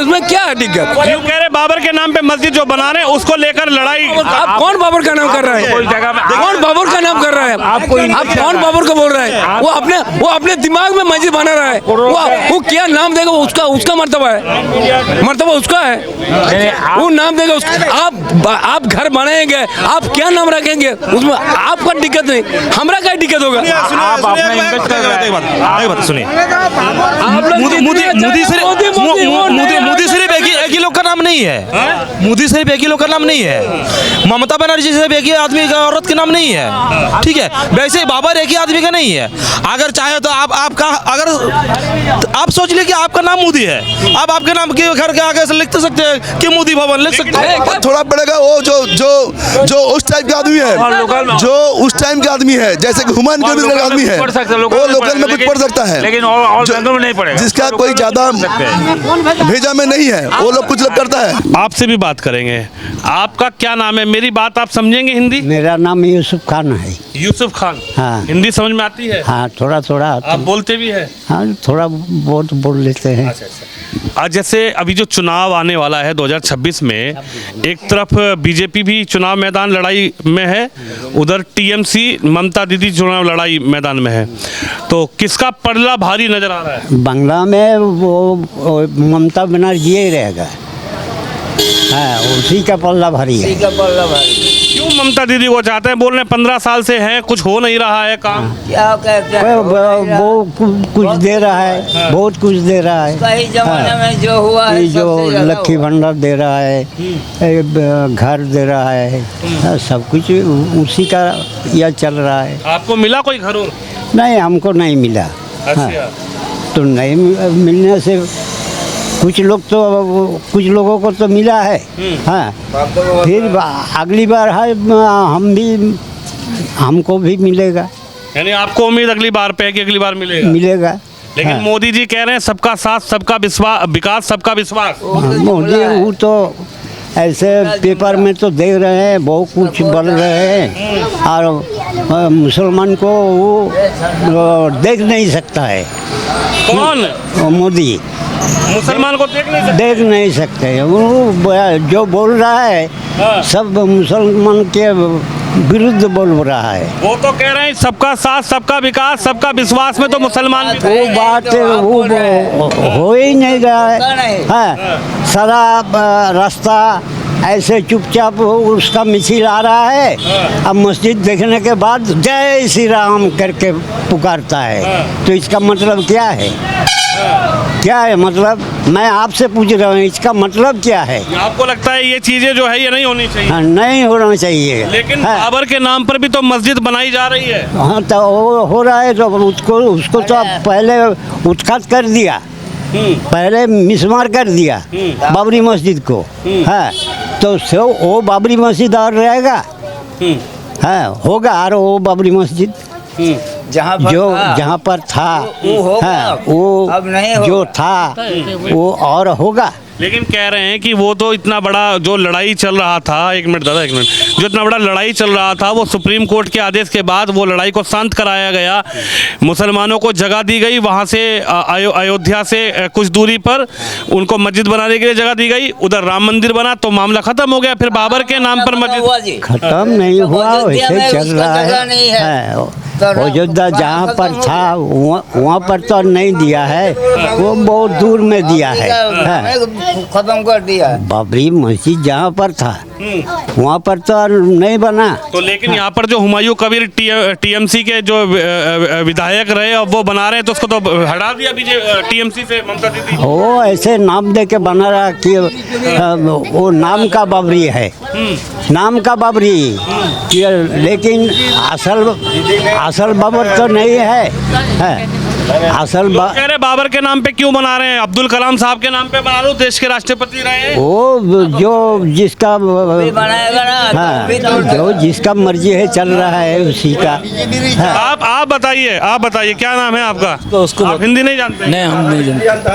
इसमें क्या है दिक्कत? यूं कह रहे बाबर के नाम पे मस्जिद जो बना रहे हैं उसको लेकर लड़ाई। आप कौन बाबर का नाम कर रहा है? कौन बाबर का नाम कर रहा है? आप कौन बाबर को बोल रहा है? वो अपने दिमाग में मस्जिद बना रहा है। वो क्या नाम देगा उसका मर्तबा है, मर्तबा उसका है, वो नाम देगा उसका। आप घर बनाएंगे, आप क्या नाम रखेंगे उसमें आपका दिक्कत नहीं, हमारा क्या दिक्कत होगा? आप अपना इन्वेस्ट कर रहे हैं। एक बात सुनिए, मोदी सिर्फ एक ही लोग का नाम नहीं है। मोदी सिर्फ एक ही लोग का नाम नहीं है। ममता बनर्जी सिर्फ एक ही आदमी का, औरत का नाम नहीं है। ठीक है, वैसे ही बाबर एक ही आदमी का नहीं है। अगर चाहे तो आपका अगर आप सोच ले कि आपका नाम मोदी है, आप आपके नाम के घर के आगे से लिख सकते हैं कि मोदी भवन लिख सकते हैं। थोड़ा पड़ेगा वो जो उस टाइप का आदमी है, जो उस टाइम का आदमी है, जैसे कि हुमायूं कबीर का आदमी है, वो लोकल में कुछ पढ़ सकता है, लेकिन और नहीं पड़ेगा। जिसका कोई ज्यादा भेजा में नहीं है वो लोग कुछ लोग करता है। आपसे भी बात करेंगे। आपका क्या नाम है? मेरी बात आप समझेंगे हिंदी? मेरा नाम यूसुफ खान है। यूसुफ खान। हाँ। हिंदी समझ में आती है? हाँ, थोड़ा थोड़ा आप बोलते भी है? हाँ, थोड़ा बहुत बोल लेते हैं। आज जैसे अभी जो चुनाव आने वाला है 2026 में, एक तरफ बीजेपी भी चुनाव मैदान लड़ाई में है, उधर टीएमसी ममता दीदी चुनाव लड़ाई मैदान में है, तो किसका पलड़ा भारी नजर आ रहा है? बंगला में वो ममता बनर्जी ही रहेगा। हाँ, उसी का पल्ला भारी है। क्यों ममता दीदी को चाहते हैं? बोल रहे हैं 15 साल से है, कुछ हो नहीं रहा है काम। वो कुछ दे रहा है, बहुत कुछ दे रहा है। कई जमाने में जो हुआ है, जो लक्ष्मी भंडार दे रहा है, घर दे रहा है, सब कुछ उसी का यह चल रहा है। आपको मिला कोई घर और? नहीं, हमको नहीं मिला। हाँ, तो नहीं मिलने से कुछ लोगों को तो मिला है। हाँ, फिर अगली बार है हमको भी मिलेगा। यानी आपको उम्मीद अगली बार पे है कि अगली बार मिलेगा? लेकिन हाँ। मोदी जी कह रहे हैं सबका साथ, सबका विकास, सबका विश्वास। मोदी वो तो ऐसे पेपर में तो देख रहे हैं, बहुत कुछ बोल रहे हैं, और मुसलमान को वो देख नहीं सकता है। कौन? मोदी मुसलमान को देख नहीं सकते। वो जो बोल रहा है सब मुसलमान के विरुद्ध बोल रहा है। वो तो कह रहे हैं सबका साथ, सबका विकास, सबका विश्वास में तो मुसलमान भी। वो बात वो हो ही नहीं रहा है। हाँ, सारा रास्ता ऐसे चुपचाप उसका मिছিল आ रहा है। अब मस्जिद देखने के बाद जय श्री राम करके पुकारता है, तो इसका मतलब क्या है? क्या है मतलब? मैं आपसे पूछ रहा हूँ, इसका मतलब क्या है? आपको लगता है ये चीजें जो है ये नहीं होनी चाहिए? हाँ, नहीं होना चाहिए। लेकिन बाबर के नाम पर भी तो मस्जिद बनाई जा रही है। हाँ, तो वो हो रहा है, तो उसको तो आप पहले उत्खात कर दिया, पहले मिसमार कर दिया बाबरी मस्जिद को। हाँ, तो वो बाबरी मस्जिद और रहेगा? हाँ, होगा। और वो बाबरी मस्जिद जहाँ पर था, हाँ, वो अब नहीं जो था वो और होगा। लेकिन कह रहे हैं कि वो तो इतना बड़ा जो लड़ाई चल रहा था, एक मिनट दादा, एक मिनट, जो इतना बड़ा लड़ाई चल रहा था वो सुप्रीम कोर्ट के आदेश के बाद वो लड़ाई को शांत कराया गया, मुसलमानों को जगह दी गई, वहाँ से अयोध्या से कुछ दूरी पर उनको मस्जिद बनाने के लिए जगह दी गई, उधर राम मंदिर बना, तो मामला खत्म हो गया। फिर बाबर के नाम पर मस्जिद खत्म नहीं हुआ, वैसे चल रहा है। अयोध्या जहाँ पर था वहाँ पर तो नहीं दिया है, वो बहुत दूर में दिया है। खत्म कर दिया। बाबरी मस्जिद जहाँ पर था वहाँ पर तो नहीं बना। तो लेकिन यहाँ पर जो हुमायूं कबीर टीएमसी के जो विधायक रहे और वो बना रहे हैं, तो उसको तो हटा दिया टीएमसी से ममता दीदी। वो ऐसे नाम दे के बना रहा कि वो नाम का बाबरी है, नाम का बाबरी, लेकिन असल बाबर तो नहीं है। असल कह रहे बाबर के नाम पे क्यों बना रहे हैं? अब्दुल कलाम साहब के नाम पे बना लो, देश के राष्ट्रपति रहे हैं। वो जो जिसका बनाएगा ना, हाँ, जो जिसका मर्जी है चल रहा है उसी का। हाँ। आप बताइए क्या नाम है आपका? तो उसको आप हिंदी नहीं जानते? नहीं, हम नहीं जानते।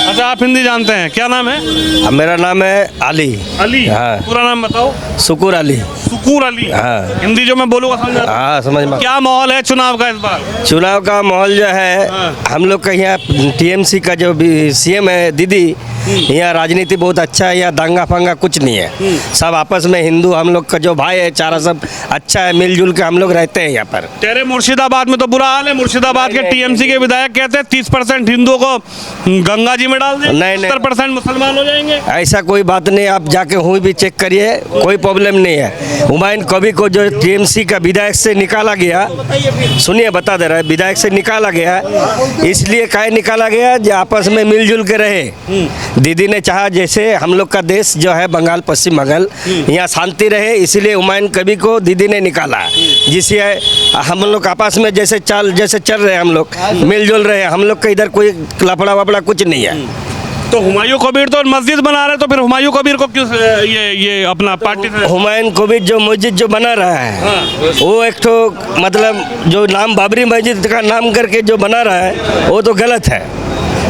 अच्छा, आप हिंदी जानते हैं, क्या नाम है? मेरा नाम है अली। अली? हाँ। पूरा नाम बताओ। सुकूर अली। सुकूर अली? हाँ। हिंदी जो मैं बोलूँगा समझ? हाँ, समझ में। क्या माहौल है चुनाव का इस बार? चुनाव का माहौल जो है हम लोग का यहाँ टीएमसी का जो सीएम है दीदी, यहाँ राजनीति बहुत अच्छा है, यहाँ दंगा फंगा कुछ नहीं है। सब आपस में हिंदू हम लोग का जो भाई है चारा सब अच्छा है, मिलजुल के हम लोग रहते हैं यहाँ पर। तेरे मुर्शिदाबाद में तो बुरा हाल है। मुर्शिदाबाद के टीएमसी के विधायक कहते हैं 30% हिंदुओं को गंगा जी में डाल दें, नहीं, 70% मुसलमान हो जाएंगे। ऐसा कोई बात नहीं, आप जाके हुई भी चेक करिए, कोई प्रॉब्लम नहीं है। हुमायूं कबीर को जो टीएमसी का विधायक से निकाला गया, सुनिए बता दे रहा है, विधायक से निकाला गया इसलिए काहे निकाला गया जो आपस में मिलजुल के रहे। दीदी ने चाहा जैसे हम लोग का देश जो है बंगाल, पश्चिम बंगाल, यहाँ शांति रहे, इसलिए हुमायूं कबीर को दीदी ने निकाला, जिससे हम लोग आपस में जैसे चल रहे हम लोग मिलजुल रहे, हम लोग का इधर कोई लफड़ा वफड़ा कुछ नहीं है। तो हुमायूं कबीर तो मस्जिद बना रहे, तो फिर हुमायूं कबीर को क्यों ये अपना पार्टी से? हुमायूं कबीर जो मस्जिद जो बना रहा है वो एक तो मतलब जो नाम बाबरी मस्जिद का नाम करके जो बना रहा है वो तो गलत है।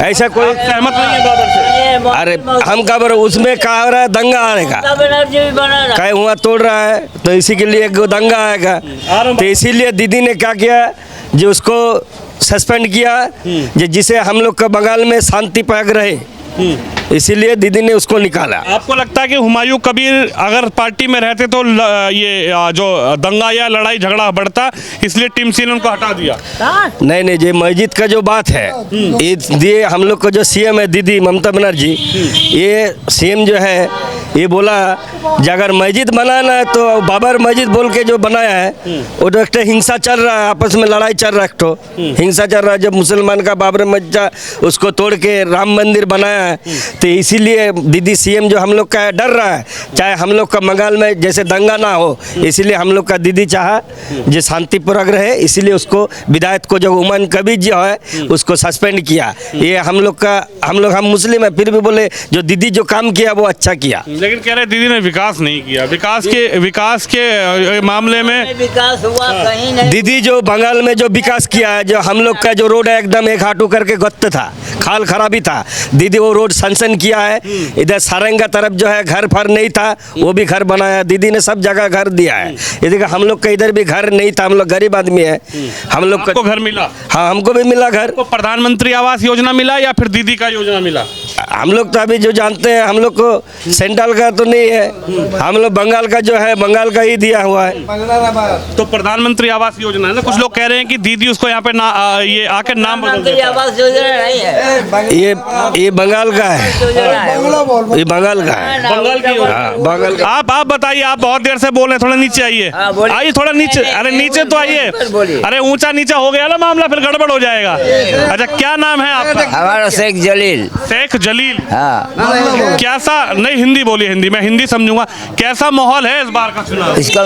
ऐसा कोई सहमत नहीं है बाबर से? अरे हम का बर उसमें कहा रहा है दंगा आएगा, कहीं हुआ तोड़ रहा है तो इसी के लिए दंगा आएगा। तो इसीलिए दीदी ने क्या किया जो उसको सस्पेंड किया, जिसे हम लोग का बंगाल में शांति पायक रहे, इसीलिए दीदी ने उसको निकाला। आपको लगता है कि हुमायूं कबीर अगर पार्टी में रहते तो ये जो दंगा या लड़ाई झगड़ा बढ़ता, इसलिए टीएमसी ने उनको हटा दिया? नहीं, ये मस्जिद का जो बात है, ये हम लोग का जो सीएम है दीदी ममता बनर्जी, ये सीएम जो है ये बोला जो अगर मस्जिद बनाना है तो बाबर मस्जिद बोल के जो बनाया है वो तो एक हिंसा चल रहा है, आपस में लड़ाई चल रहा है, तो हिंसा चल रहा है। जब मुसलमान का बाबर मस्जिद उसको तोड़ के राम मंदिर बनाया है, तो इसीलिए दीदी सीएम जो हम लोग का है डर रहा है, चाहे हम लोग का बंगाल में जैसे दंगा ना हो, इसीलिए हम लोग का दीदी चाहा जो शांतिपूर्वक रहे, इसीलिए उसको विधायक को जो हुमायूं कबीर जो है उसको सस्पेंड किया। ये हम मुस्लिम है फिर भी बोले जो दीदी जो काम किया वो अच्छा किया। लेकिन कह रहे दीदी ने विकास नहीं किया। विकास के मामले में विकास हुआ कहीं नहीं। दीदी जो बंगाल में जो विकास किया है, जो हम लोग का जो रोड है एकदम एक हाटू करके गत्त था, खाल खराबी था, दीदी वो रोड सनसन किया है। इधर सारंगा तरफ जो है घर फर नहीं था, वो भी घर बनाया दीदी ने, सब जगह घर दिया है। ये देखा हम लोग का इधर भी घर नहीं था, हम लोग गरीब आदमी है, हम लोग को घर मिला। हाँ हमको भी मिला घर। को प्रधानमंत्री आवास योजना मिला या फिर दीदी का योजना मिला? हम लोग तो अभी जो जानते हैं हम लोग को सेंट्रल का तो नहीं है, हम लोग बंगाल का जो है बंगाल का ही दिया हुआ है। तो प्रधानमंत्री आवास योजना है ना, कुछ लोग कह रहे हैं कि दीदी उसको यहाँ पे ये आके नाम बदल प्रधानमंत्री आवास योजना नहीं है, ये बंगाल का है, ये बंगाल का है, बंगाल की योजना। हाँ, बंगाल का। आप बताइए, आप बहुत देर से बोल रहे हैं, थोड़ा नीचे आइए। हाँ, बोलिए। आइए थोड़ा नीचे, अरे नीचे तो आइए। बोलिए। अरे ऊंचा नीचा हो गया ना मामला, फिर गड़बड़ हो जाएगा। अच्छा क्या नाम है आपका? हमारा शेख जलील। शेख जलील। हाँ, कैसा, नहीं हिंदी बोलिए, हिंदी मैं हिंदी समझूंगा। कैसा माहौल है इस बार का चुनाव? इसका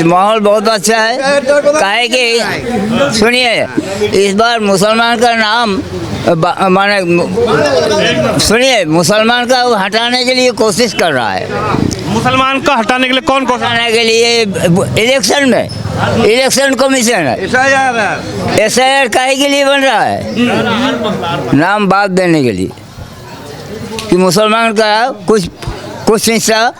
माहौल बहुत अच्छा है। काहे कि सुनिए, इस बार मुसलमान का नाम माने सुनिए, मुसलमान का हटाने के लिए कोशिश कर रहा है। मुसलमान का हटाने के लिए कौन कोशिश? हटाने के लिए इलेक्शन में इलेक्शन कमीशन है, SIR काहे के लिए बन रहा है? नाम बात देने के लिए कि मुसलमान का कुछ हिस्सा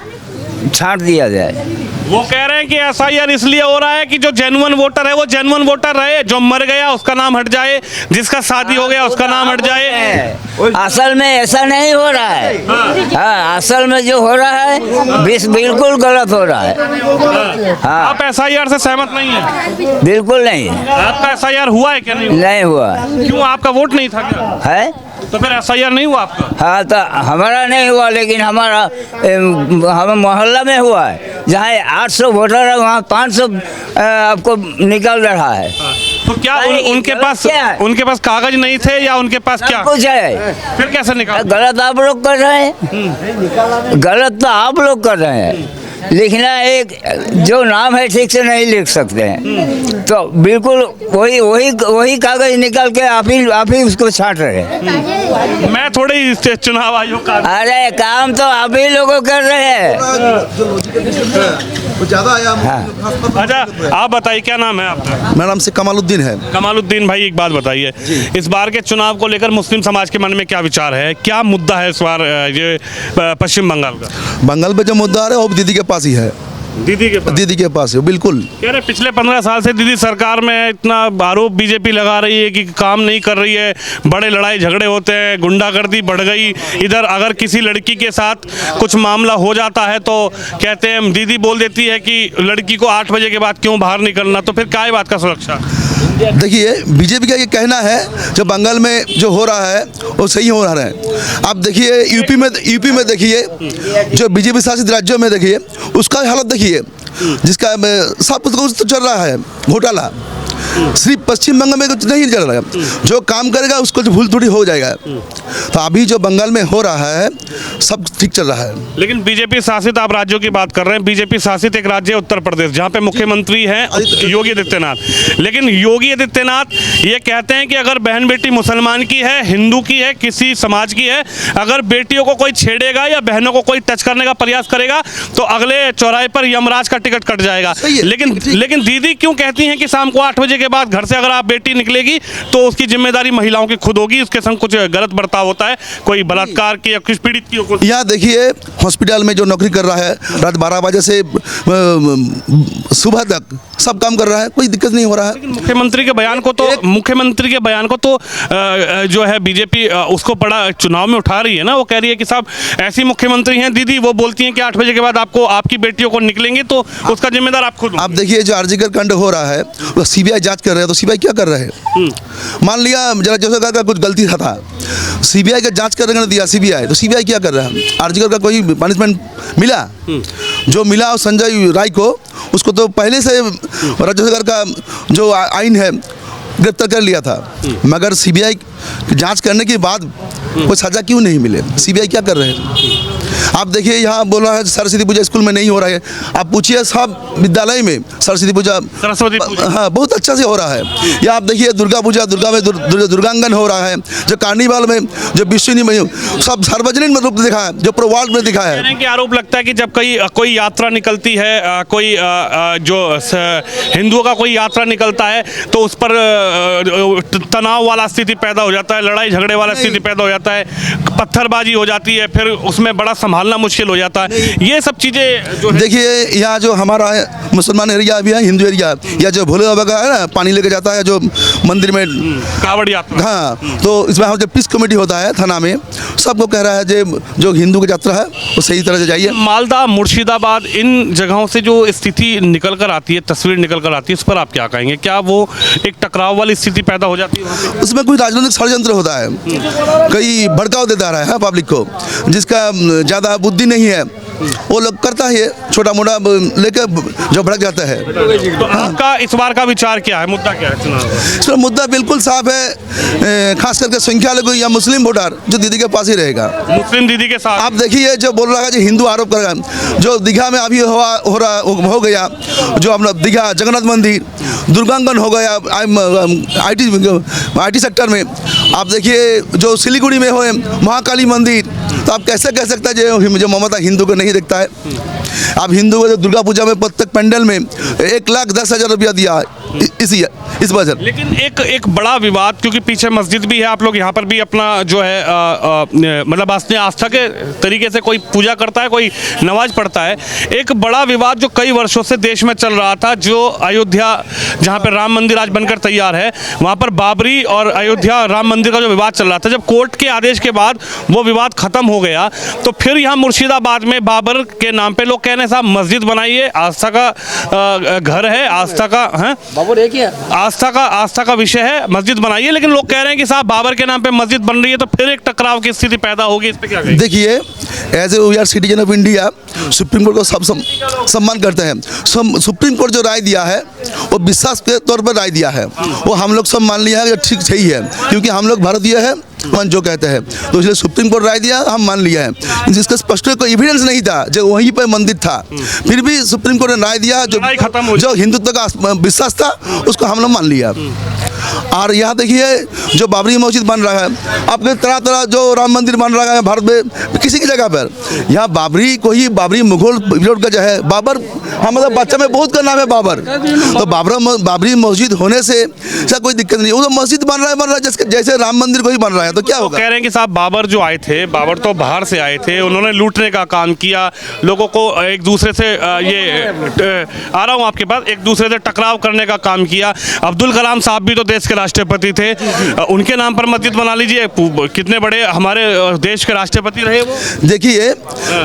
छांट दिया जाए। वो कह रहे हैं कि SIR इसलिए हो रहा है कि जो जेन्युइन वोटर है वो जेन्युइन वोटर रहे, जो मर गया उसका नाम हट जाए, जिसका शादी हो गया उसका नाम हट जाए। असल में ऐसा नहीं हो रहा है। हाँ, असल में जो हो रहा है बिल्कुल गलत हो रहा है। हाँ, आप SIR से सहमत नहीं है? बिल्कुल नहीं। आपका SIR हुआ है क्या? नहीं हुआ। क्यों, आपका वोट नहीं था क्या? है तो फिर SIR नहीं हुआ आपका? हाँ, तो हमारा नहीं हुआ, लेकिन हमारा हम मोहल्ला में हुआ है, जहाँ 800 वोटर है वहाँ 500 आपको निकल रहा है। तो क्या उनके पास कागज नहीं थे या उनके पास क्या कुछ है? फिर कैसे निकाल? गलत आप लोग कर रहे हैं, गलत तो आप लोग कर रहे हैं। लिखना एक जो नाम है ठीक से नहीं लिख सकते हैं, तो बिल्कुल वही कागज निकाल के आप ही उसको छांट रहे हैं। मैं थोड़ी चुनाव आयोग का। अरे काम तो आप ही लोगों कर रहे हैं। अच्छा आप बताइए, क्या नाम है आपका? मेरा नाम से कमालुद्दीन है। कमालुद्दीन भाई, एक बात बताइए, इस बार के चुनाव को लेकर मुस्लिम समाज के मन में क्या विचार है, क्या मुद्दा है इस बार ये पश्चिम बंगाल का? बंगाल पे जो मुद्दा है वो दीदी के पास ही है। दीदी के पास दीदी के पास है, बिल्कुल। कह रहे पिछले 15 साल से दीदी सरकार में है, इतना आरोप बीजेपी लगा रही है कि काम नहीं कर रही है, बड़े लड़ाई झगड़े होते हैं, गुंडागर्दी बढ़ गई। इधर अगर किसी लड़की के साथ कुछ मामला हो जाता है तो कहते हैं, दीदी बोल देती है कि लड़की को 8 बजे के बाद क्यों बाहर निकलना, तो फिर क्या है बात का सुरक्षा? देखिए, बीजेपी का ये कहना है जो बंगाल में जो हो रहा है वो सही हो रहा है। आप देखिए यूपी में देखिए, जो बीजेपी शासित राज्यों में देखिए उसका हालत देखिए, जिसका सब कुछ तो चल रहा है घोटाला। सिर्फ पश्चिम बंगाल में कुछ नहीं चल रहा है, जो काम करेगा उसको भूल थोड़ी हो जाएगा। तो अभी जो बंगाल में हो रहा है सब ठीक चल रहा है। लेकिन बीजेपी शासित, आप राज्यों की बात कर रहे हैं, बीजेपी शासित एक राज्य है उत्तर प्रदेश, जहां पे मुख्यमंत्री हैं योगी आदित्यनाथ। लेकिन योगी आदित्यनाथ ये कहते हैं कि अगर बहन बेटी मुसलमान की है, हिंदू की है, किसी समाज की है, अगर बेटियों को कोई छेड़ेगा या बहनों को कोई टच करने का प्रयास करेगा तो अगले चौराहे पर यमराज का टिकट कट जाएगा। लेकिन दीदी क्यों कहती हैं कि शाम को 8 बजे के बाद घर से अगर आप बेटी निकलेगी तो उसकी जिम्मेदारी महिलाओं की खुद होगी, उसके संग कुछ गलत बर्ताव होता है, कोई बलात्कार की या किस पीड़ित की? यहाँ देखिए हॉस्पिटल में जो नौकरी कर रहा है, रात 12 बजे से सुबह तक सब काम कर रहा है, कोई दिक्कत नहीं हो रहा है। मुख्यमंत्री के बयान को तो जो है बीजेपी उसको बड़ा चुनाव में उठा रही है ना। वो कह रही है कि साहब ऐसी मुख्यमंत्री हैं दीदी, वो बोलती हैं कि 8 बजे के बाद आपको आपकी बेटियों को निकलेंगे तो उसका जिम्मेदार आप खुद। आप देखिए जो आरजीकर कांड हो रहा है वो सीबीआई जांच कर रहे हैं, तो सीबीआई क्या कर रहे हैं? मान लिया जरा जोसेफ का कुछ गलती था, सीबीआई का जांच करने दिया सीबीआई, तो सीबीआई क्या कर रहा है? आरजीकर का कोई पनिशमेंट मिला? जो मिला संजय राय को, उसको तो पहले से राज्य सरकार का जो आइन है गिरफ्तार कर लिया था, मगर सीबीआई जांच करने के बाद कोई सजा क्यों नहीं मिले? सीबीआई क्या कर रहे हैं? आप देखिए यहाँ बोल रहा है सरस्वती पूजा स्कूल में नहीं हो रहा है, आप पूछिए सब विद्यालय में सरस्वती पूजा हाँ बहुत अच्छा से हो रहा है। या आप देखिए दुर्गा पूजा, दुर्गांगन हो रहा है, जो कार्निवाल में, जो विश्व में सब सार्वजनिक रूप में दिखा है, जो पूरे वर्ल्ड में दिखा है। कि आरोप लगता है कि जब कोई यात्रा निकलती है, कोई जो हिंदुओं का कोई यात्रा निकलता है तो उस पर तनाव वाला स्थिति पैदा हो जाता है, लड़ाई झगड़े वाला स्थिति पैदा हो जाता है, पत्थरबाजी हो जाती है, फिर उसमें बड़ा संभालना मुश्किल हो जाता है। ये सब चीज़ें जो देखिए यहाँ जो हमारा है मुसलमान एरिया भी है, हिंदू एरिया, या जो भोले बाबा का है ना पानी लेके जाता है जो मंदिर में कावड़ यात्रा, हाँ, तो इसमें हम जब पीस कमेटी होता है थाना में, सबको कह रहा है जो हिंदू की यात्रा है वो सही तरह से जाइए। मालदा, मुर्शिदाबाद, इन जगहों से जो स्थिति निकल कर आती है, तस्वीर निकल कर आती है, इस पर आप क्या कहेंगे? क्या वो एक टकराव वाली स्थिति पैदा हो जाती है? उसमें कोई राजनीतिक षड्यंत्र होता है, कई भड़काव देता रहा है पब्लिक को, जिसका ज़्यादा बुद्धि नहीं है वो लोग करता है, छोटा मोटा लेकर जो भड़क जाता है। तो आपका इस बार का विचार क्या है, मुद्दा क्या है चुनाव? इसमें मुद्दा बिल्कुल साफ है, खास करके संख्यालघु या मुस्लिम वोटर जो दीदी के पास ही रहेगा, मुस्लिम दीदी के साथ। आप देखिए जो बोल रहा है जो हिंदू आरोप करेगा, जो दीघा में अभी हो गया, जो अपना दीघा जगन्नाथ मंदिर, दुर्गांगन हो गया, IT सेक्टर में, आप देखिए जो सिलीगुड़ी में हो महाकाली मंदिर, तो आप कैसे कह सकते हैं जो ममता हिंदू को नहीं देखता है? आप हिंदू को दुर्गा पूजा में प्रत्येक पंडल में 1,10,000 रुपया दिया इस वजह। लेकिन एक बड़ा विवाद, क्योंकि पीछे मस्जिद भी है, आप लोग यहाँ पर भी अपना जो है मतलब आस्था के तरीके से कोई पूजा करता है, कोई नमाज पढ़ता है। एक बड़ा विवाद जो कई वर्षों से देश में चल रहा था, जो अयोध्या जहाँ पर राम मंदिर आज बनकर तैयार है, वहाँ पर बाबरी और अयोध्या राम मंदिर का जो विवाद चल रहा था, जब कोर्ट के आदेश के बाद वो विवाद खत्म हो गया, तो फिर यहाँ मुर्शिदाबाद में बाबर के नाम पे लोग कह रहे हैं साहब मस्जिद बनाइए, आस्था का घर है, आस्था का है, आस्था का विषय है, मस्जिद बनाइए। लेकिन लोग कह रहे हैं कि साहब बाबर के नाम पे मस्जिद बन रही है, तो फिर एक टकराव की स्थिति पैदा होगी, इस पे क्या कहेंगे? देखिए as a we are citizen of India, supreme court को सब सम्मान करते हैं। सुप्रीम कोर्ट जो राय दिया है वो विश्वास के तौर पर राय दिया है, वो हम लोग सब मान लिया है कि ठीक सही है, क्योंकि हम लोग भारतीय है जो कहते हैं, तो इसलिए सुप्रीम कोर्ट राय दिया, हम मान लिया है। जिसका स्पष्ट कोई एविडेंस नहीं था, जो वहीं पर मंदिर था, फिर भी सुप्रीम कोर्ट ने राय दिया, जो हिंदुत्व का विश्वास था उसको हम लोग मान लिया। और यहाँ देखिए जो बाबरी मस्जिद बन रहा है, अपने तरह तरह जो राम मंदिर बन रहा है भारत में किसी की जगह पर, यहाँ बाबरी को ही बाबरी मुगल पीरियड का जो है बाबर, हमारा बच्चा में बहुत का नाम है बाबर, तो बाबरी मस्जिद होने से कोई दिक्कत नहीं, वो तो मस्जिद बन रहा है जैसे राम मंदिर को ही बन रहा है, तो क्या होगा। कह रहे हैं कि साहब बाबर जो आए थे, बाबर तो बाहर से आए थे, उन्होंने लूटने का काम किया, लोगों को एक दूसरे से आ रहा हूँ आपके पास, एक दूसरे से टकराव करने का काम किया। अब्दुल कलाम साहब भी तो देश के राष्ट्रपति थे, उनके नाम पर मस्जिद बना लीजिए, कितने बड़े हमारे देश के राष्ट्रपति रहे वो। देखिए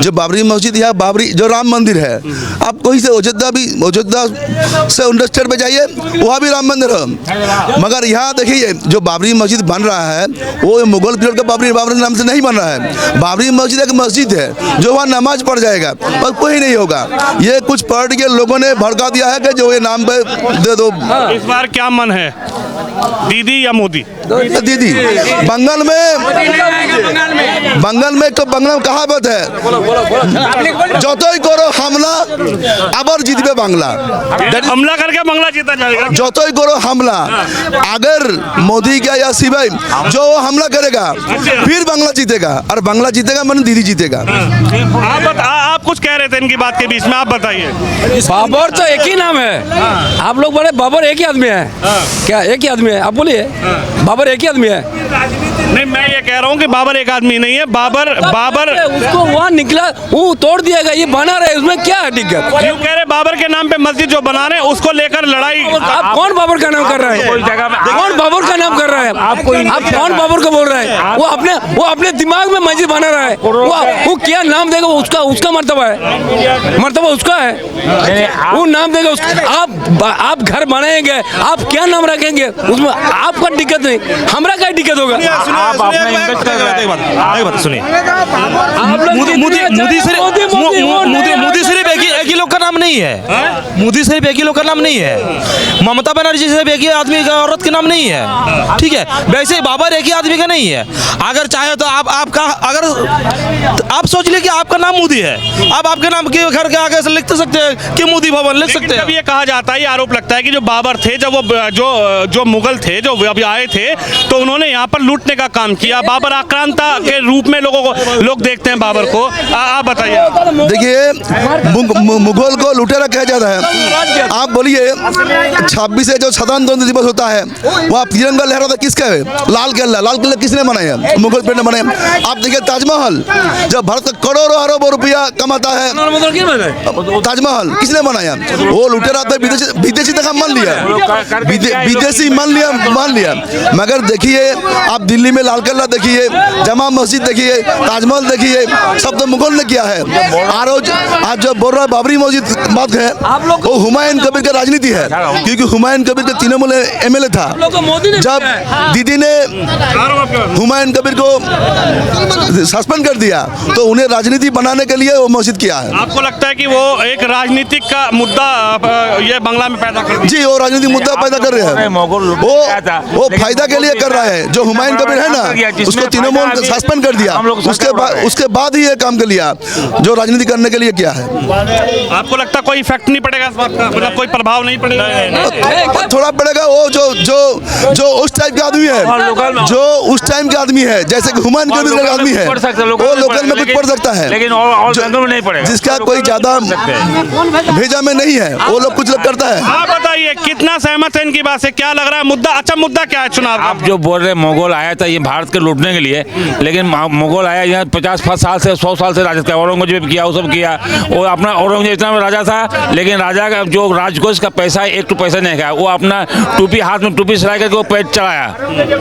जो बाबरी मस्जिद या बाबरी जो राम मंदिर है, आप कोई से अयोध्या से 19 स्टेट पे जाइए, वहाँ भी राम मंदिर है, मगर यहाँ देखिए जो बाबरी मस्जिद बन रहा है वो मुगल पीरियड का बाबरी नाम से नहीं बन रहा है। बाबरी मस्जिद एक मस्जिद है जो वहाँ नमाज पढ़ जाएगा और कोई नहीं होगा। ये कुछ पॉलिटिकल लोगों ने भड़का दिया है कि जो ये नाम पे दे दो। इस बार क्या मन है, दीदी या मोदी? दीदी। बंगाल में तो बंगाल कहावत है, যতই করো হামলা আবার জিতবে বাংলা। हमला करके बांग्ला जीता जाएगा। যতই করো হামলা, अगर मोदी का या सीबीआई जो हमला करेगा फिर बांग्ला जीतेगा, और बांग्ला जीतेगा मतलब दीदी जीतेगा। आप कुछ कह रहे थे इनकी बात के बीच में, आप बताइए। बाबर तो एक ही नाम है, आप लोग बोले बाबर एक ही आदमी है, क्या एक ही आदमी है? आप बोलिए बाबर एक ही आदमी है। नहीं, मैं ये कह रहा हूँ कि बाबर एक आदमी नहीं है, बाबर उसको वहाँ निकला, वो तोड़ दिएगा, ये बना रहे, उसमें क्या है दिक्कत? यूँ कह रहे बाबर के नाम पे मस्जिद जो बना रहे हैं उसको लेकर लड़ाई। आप कौन बाबर का नाम कर रहे हैं? कौन बाबर का नाम कर रहा है? आप कौन बाबर को बोल रहे हैं? वो अपने दिमाग में मस्जिद बना रहा है, वो क्या नाम देगा, उसका मर्तबा है, मर्तबा उसका है, वो नाम देगा उसका। आप घर बनाएंगे, आप क्या नाम रखेंगे उसमें, आपका दिक्कत नहीं, हमारा क्या दिक्कत होगा? सुनिए, मोदी सिर्फ एक ही लोग का नाम नहीं है, मोदी सिर्फ एक ही लोग का नाम नहीं है, ममता बनर्जी सिर्फ एक ही आदमी का, औरत का नाम नहीं है, ठीक है। वैसे ही बाबर एक ही आदमी का नहीं है। अगर चाहे तो अगर आप सोच लिए कि आपका नाम मोदी है, आप आपके नाम के घर के आगे से लिख सकते हैं कि मोदी भवन लिख सकते हैं। जब ये कहा जाता है, ये आरोप लगता है कि जो बाबर थे, जब वो जो मुगल थे, जो अभी आए थे, तो उन्होंने यहाँ पर लूटने का काम किया, बाबर आक्रांता के रूप में लोग देखते हैं बाबर को। आप बताइए। देखिए मुगल को लुटेरा कहा जाता है। आप बोलिए 26 जो स्वतंत्रता दिवस होता है वहाँ तिरंगा लहराता किसका है? लाल किला किसने बनाया? मुगल पीरियड ने बनाया। आप देखिए ताजमहल, जब भारत का करोड़ों अरबों रुपया कमाता है, ताजमहल किसने बनाया? वो लुटेरा था, विदेशी तक मान लिया, विदेशी मान लिया। मगर देखिए आप दिल्ली में लाल किला देखिए, जमा मस्जिद देखिए, ताजमहल देखिए, सब तो मुगल ने किया है। और आज जो बोल रहा है बाबरी मस्जिद बात है, वो हुमायूं कबीर का राजनीति है, क्योंकि हुमायूं कबीर का तृणमूल एमएलए था। जब दीदी ने हुमायूं कबीर को सस्पेंड कर दिया तो उन्हें राजनीति बनाने के लिए वो मस्जिद किया है। आपको लगता है कि वो एक राजनीतिक का मुद्दा ये बांग्ला में पैदा कर? जी, वो राजनीतिक मुद्दा पैदा कर रहे हैं, वो फायदा के लिए कर रहा है। जो हुमायूं कबीर है ना, उसको तृणमूल सस्पेंड कर दिया, उसके बाद ही ये काम कर लिया जो राजनीति करने के लिए किया है। आपको लगता कोई इफेक्ट नहीं पड़ेगा इस बात का, मतलब कोई प्रभाव नहीं पड़ेगा? थोड़ा पड़ेगा। वो जो उस टाइप के आदमी है, जो उस टाइम के आदमी है, जैसे कि हुमायूं कबीर का आदमी है, वो लोकल में कुछ पढ़ सकता है, लेकिन नहीं पड़ेगा, जिसका कोई ज्यादा भेजा में नहीं है, वो लोग कुछ करता है। आप बताइए कितना सहमत है इनकी बात से, क्या लग रहा है मुद्दा? अच्छा, मुद्दा क्या है चुनाव? आप जो बोल रहे हैं मुगल आया था ये भारत के लूटने के लिए, लेकिन मुगल आया यहाँ 50 साल से 100 साल से राज किया, औरंगजेब किया, वो सब किया। वो अपना औरंगजेब इतना राजा था, लेकिन राजा का जो राजकोष का पैसा है, एक तो पैसा नहीं खाया, वो अपना टोपी हाथ में टोपी सराय करके वो पेट चढ़ाया।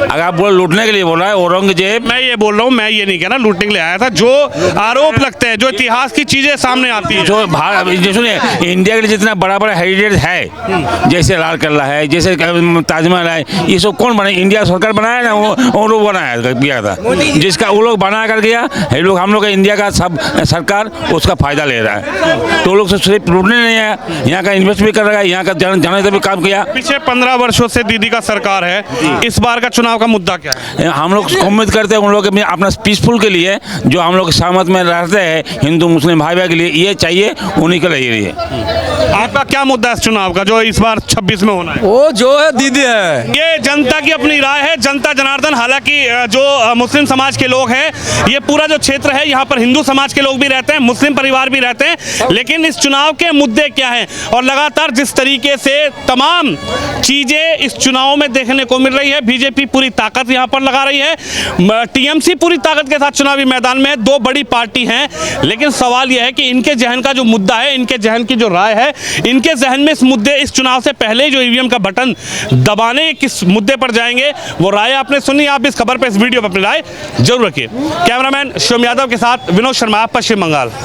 अगर आप बोल लूटने के लिए बोल रहा है औरंगजेब, मैं ये बोल रहा हूँ, मैं ये नहीं कहना लूटने के लिए आया था। जो आरोप लगते हैं, जो इतिहास की चीजें सामने आती है, जो सुनिए इंडिया के लिए जितना बड़ा बड़ा हेरिटेज है, जैसे लाल किला है, जैसे ताजमहल है, ये सब कौन बनाया? इंडिया सरकार बनाया ना, वो लोग बनाया किया था, जिसका वो लोग बना कर गया है। लोग हम लोग का इंडिया का सब सरकार उसका फायदा ले रहा है, तो लोग सिर्फ लूटने नहीं है, यहाँ का इन्वेस्ट भी कर रहा है, यहाँ का जाने भी काम किया। पीछे 15 वर्षों से दीदी का सरकार है, इस बार का चुनाव का मुद्दा क्या है? हम लोग उम्मीद करते हैं उन लोग अपना पीसफुल के लिए, जो हम लोग सहमत में रहते हैं हिंदू मुस्लिम भाई भाई के लिए, ये चाहिए उन्हीं के लिए। आपका क्या मुद्दा है इस चुनाव का जो इस बार 26 में होना है? वो जो है दीदी है। ये जनता की अपनी राय है, जनता जनार्दन। हालांकि जो मुस्लिम समाज के लोग हैं, ये पूरा जो क्षेत्र है यहाँ पर हिंदू समाज के लोग भी रहते हैं, मुस्लिम परिवार भी रहते हैं, लेकिन इस चुनाव के मुद्दे क्या हैं और लगातार जिस तरीके से तमाम चीजें इस चुनाव में देखने को मिल रही है, बीजेपी पूरी ताकत यहाँ पर लगा रही है, टीएमसी पूरी ताकत के साथ चुनावी मैदान में है, दो बड़ी पार्टी हैं, लेकिन सवाल यह है कि इनके जहन का जो मुद्दा है, इनके जहन की जो राय है, इनके जहन में इस मुद्दे, इस चुनाव से पहले जो ईवीएम का बटन दबाने किस मुद्दे पर जाएंगे, वो राय आपने सुनी। आप इस खबर पर, इस वीडियो पर अपनी राय जरूर रखिए। कैमरामैन शिवम यादव के साथ विनोद शर्मा, पश्चिम बंगाल।